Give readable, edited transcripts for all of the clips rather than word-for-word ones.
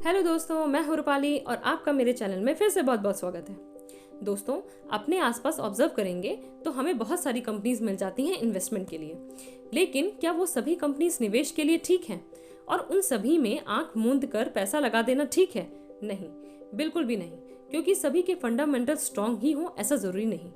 Hello दोस्तों, मैं हूं रूपाली और आपका मेरे चैनल में फिर से बहुत बहुत स्वागत है। दोस्तों, अपने आसपास ऑब्जर्व करेंगे तो हमें बहुत सारी कंपनीज मिल जाती हैं इन्वेस्टमेंट के लिए। लेकिन क्या वो सभी कंपनीज निवेश के लिए ठीक हैं और उन सभी में आंख मूंद कर पैसा लगा देना ठीक है? नहीं, बिल्कुल भी नहीं। क्योंकि सभी के फंडामेंटल स्ट्रांग ही हों ऐसा ज़रूरी नहीं।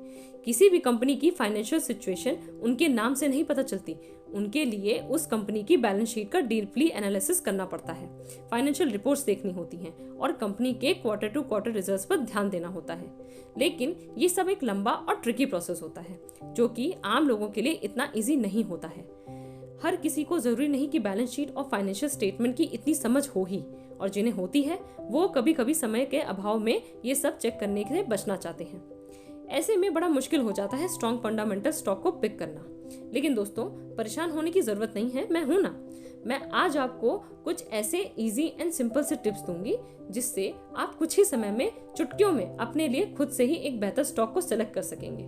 किसी भी कंपनी की फाइनेंशियल सिचुएशन उनके नाम से नहीं पता चलती। उनके लिए उस कंपनी की बैलेंस शीट का डीपली एनालिसिस करना पड़ता है, फाइनेंशियल रिपोर्ट्स देखनी होती हैं और कंपनी के क्वार्टर टू क्वार्टर रिजल्ट्स पर ध्यान देना होता है। लेकिन ये सब एक लंबा और ट्रिकी प्रोसेस होता है जो कि आम लोगों के लिए इतना ईजी नहीं होता है। हर किसी को जरूरी नहीं कि बैलेंस शीट और फाइनेंशियल स्टेटमेंट की इतनी समझ हो ही, और जिन्हें होती है वो कभी कभी समय के अभाव में ये सब चेक करने से बचना चाहते हैं। ऐसे में बड़ा मुश्किल हो जाता है स्ट्रॉन्ग फंडामेंटल स्टॉक को पिक करना। लेकिन दोस्तों, परेशान होने की जरूरत नहीं है, मैं हूं ना। मैं आज आपको कुछ ऐसे इजी एंड सिंपल से टिप्स दूंगी जिससे आप कुछ ही समय में चुटकियों में अपने लिए खुद से ही एक बेहतर स्टॉक को सिलेक्ट कर सकेंगे।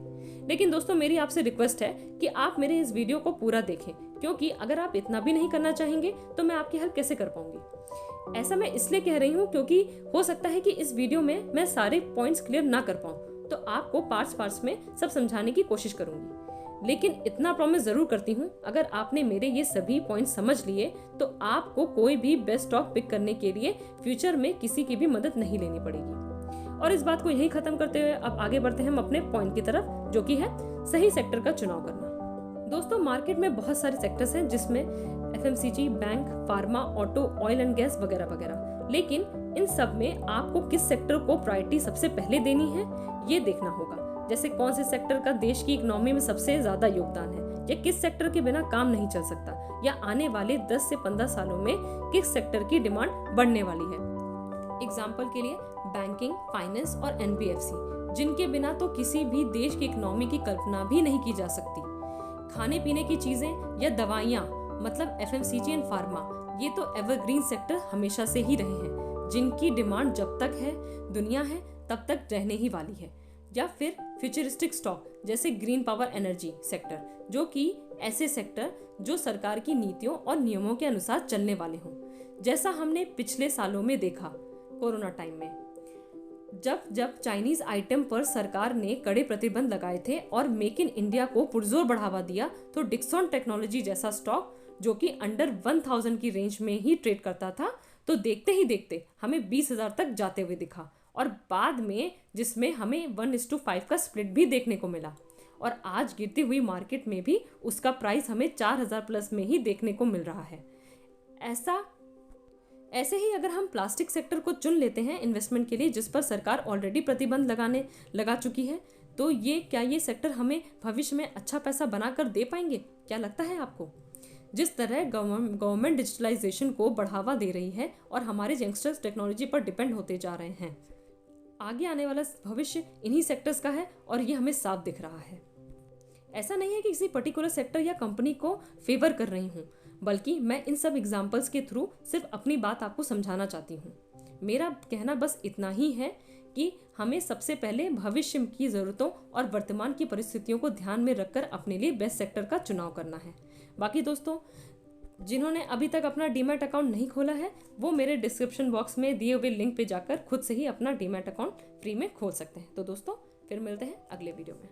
लेकिन दोस्तों, मेरी आपसे रिक्वेस्ट है कि आप मेरे इस वीडियो को पूरा देखें, क्योंकि अगर आप इतना भी नहीं करना चाहेंगे तो मैं आपकी हेल्प कैसे कर पाऊंगी। ऐसा मैं इसलिए कह रही हूँ क्योंकि हो सकता है कि इस वीडियो में मैं सारे पॉइंट्स क्लियर ना कर पाऊँ, तो आपको पार्ट्स में सब समझाने की कोशिश करूंगी। लेकिन इतना प्रॉमिस जरूर करती हूँ, अगर आपने मेरे ये सभी पॉइंट्स समझ लिए तो आपको कोई भी बेस्ट स्टॉक पिक करने के लिए फ्यूचर में किसी की भी मदद नहीं लेनी पड़ेगी। और इस बात को यहीं खत्म करते हुए अब आगे बढ़ते हैं हम अपने पॉइंट की तरफ, जो कि है सही सेक्टर का चुनाव करना। दोस्तों, मार्केट में बहुत सारे सेक्टर्स हैं जिसमें FMCG, bank, pharma, auto, oil and gas वगैरह वगैरह। लेकिन इन सब में आपको किस सेक्टर को प्रायोरिटी सबसे पहले देनी है ये देखना होगा। जैसे कौन से सेक्टर का देश की इकोनॉमी में सबसे ज्यादा योगदान है, या किस सेक्टर के बिना काम नहीं चल सकता, या आने वाले 10 से 15 सालों में किस सेक्टर की डिमांड बढ़ने वाली है। एग्जाम्पल के लिए बैंकिंग, फाइनेंस और एनबीएफसी, जिनके बिना तो किसी भी देश की इकोनॉमी की कल्पना भी नहीं की जा सकती। खाने पीने की चीजें या दवाइयाँ मतलब एफएमसीजी एंड फार्मा, ये तो एवरग्रीन सेक्टर हमेशा से ही रहे हैं, जिनकी डिमांड जब तक है दुनिया है तब तक रहने ही वाली है। या फिर फ्यूचरिस्टिक स्टॉक जैसे ग्रीन पावर एनर्जी सेक्टर, जो कि ऐसे सेक्टर जो सरकार की नीतियों और नियमों के अनुसार चलने वाले हों। जैसा हमने पिछले सालों में देखा कोरोना टाइम में, जब चाइनीज आइटम पर सरकार ने कड़े प्रतिबंध लगाए थे और मेक इन इंडिया को पुरजोर बढ़ावा दिया, तो डिक्सन टेक्नोलॉजी जैसा स्टॉक जो कि अंडर 1000 की रेंज में ही ट्रेड करता था, तो देखते ही देखते हमें 20,000 तक जाते हुए दिखा, और बाद में जिसमें हमें 1:5 का स्प्लिट भी देखने को मिला। और आज गिरती हुई मार्केट में भी उसका प्राइस हमें 4000 प्लस में ही देखने को मिल रहा है। ऐसे ही अगर हम प्लास्टिक सेक्टर को चुन लेते हैं इन्वेस्टमेंट के लिए, जिस पर सरकार ऑलरेडी प्रतिबंध लगा चुकी है, तो क्या ये सेक्टर हमें भविष्य में अच्छा पैसा बनाकर दे पाएंगे? क्या लगता है आपको? जिस तरह गवर्नमेंट डिजिटलाइजेशन को बढ़ावा दे रही है और हमारे यंगस्टर्स टेक्नोलॉजी पर डिपेंड होते जा रहे हैं, आगे आने वाला भविष्य इन्हीं सेक्टर्स का है और ये हमें साफ दिख रहा है। ऐसा नहीं है कि किसी पर्टिकुलर सेक्टर या कंपनी को फेवर कर रही हूँ, बल्कि मैं इन सब एग्जाम्पल्स के थ्रू सिर्फ अपनी बात आपको समझाना चाहती हूँ। मेरा कहना बस इतना ही है कि हमें सबसे पहले भविष्य की ज़रूरतों और वर्तमान की परिस्थितियों को ध्यान में रखकर अपने लिए बेस्ट सेक्टर का चुनाव करना है। बाकी दोस्तों, जिन्होंने अभी तक अपना डीमैट अकाउंट नहीं खोला है, वो मेरे डिस्क्रिप्शन बॉक्स में दिए हुए लिंक पे जाकर खुद से ही अपना डीमैट अकाउंट फ्री में खोल सकते हैं। तो दोस्तों, फिर मिलते हैं अगले वीडियो में।